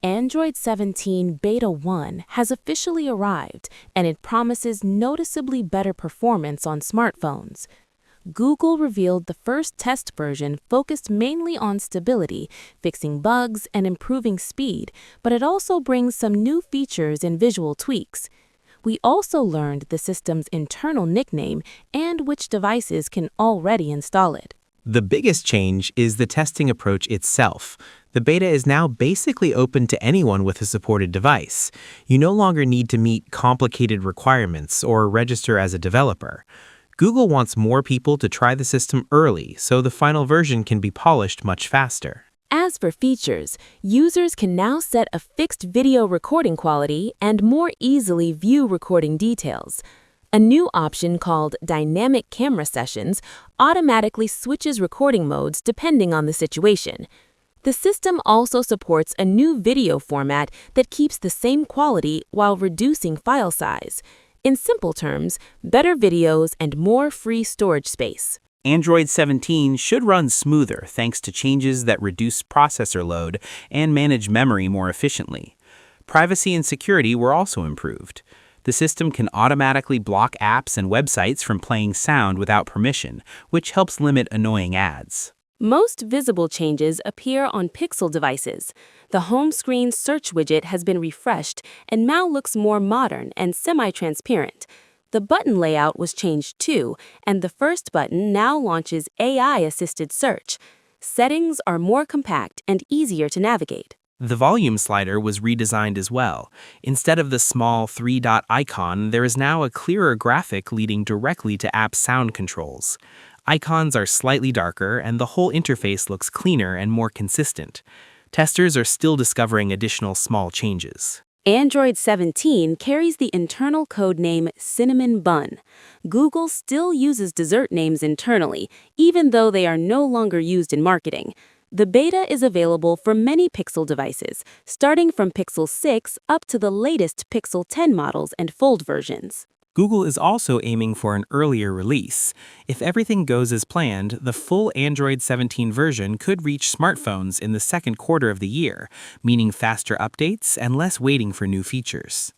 Android 17 Beta 1 has officially arrived, and it promises noticeably better performance on smartphones. Google revealed the first test version focused mainly on stability, fixing bugs, and improving speed, but it also brings some new features and visual tweaks. We also learned the system's internal nickname and which devices can already install it. The biggest change is the testing approach itself. The beta is now basically open to anyone with a supported device. You no longer need to meet complicated requirements or register as a developer. Google wants more people to try the system early so the final version can be polished much faster. As for features, users can now set a fixed video recording quality and more easily view recording details. A new option called Dynamic Camera Sessions automatically switches recording modes depending on the situation. The system also supports a new video format that keeps the same quality while reducing file size. In simple terms, better videos and more free storage space. Android 17 should run smoother thanks to changes that reduce processor load and manage memory more efficiently. Privacy and security were also improved. The system can automatically block apps and websites from playing sound without permission, which helps limit annoying ads. Most visible changes appear on Pixel devices. The home screen search widget has been refreshed and now looks more modern and semi-transparent. The button layout was changed too, and the first button now launches AI-assisted search. Settings are more compact and easier to navigate. The volume slider was redesigned as well. Instead of the small three-dot icon, there is now a clearer graphic leading directly to app sound controls. Icons are slightly darker, and the whole interface looks cleaner and more consistent. Testers are still discovering additional small changes. Android 17 carries the internal code name Cinnamon Bun. Google still uses dessert names internally, even though they are no longer used in marketing. The beta is available for many Pixel devices, starting from Pixel 6 up to the latest Pixel 10 models and Fold versions. Google is also aiming for an earlier release. If everything goes as planned, the full Android 17 version could reach smartphones in the second quarter of the year, meaning faster updates and less waiting for new features.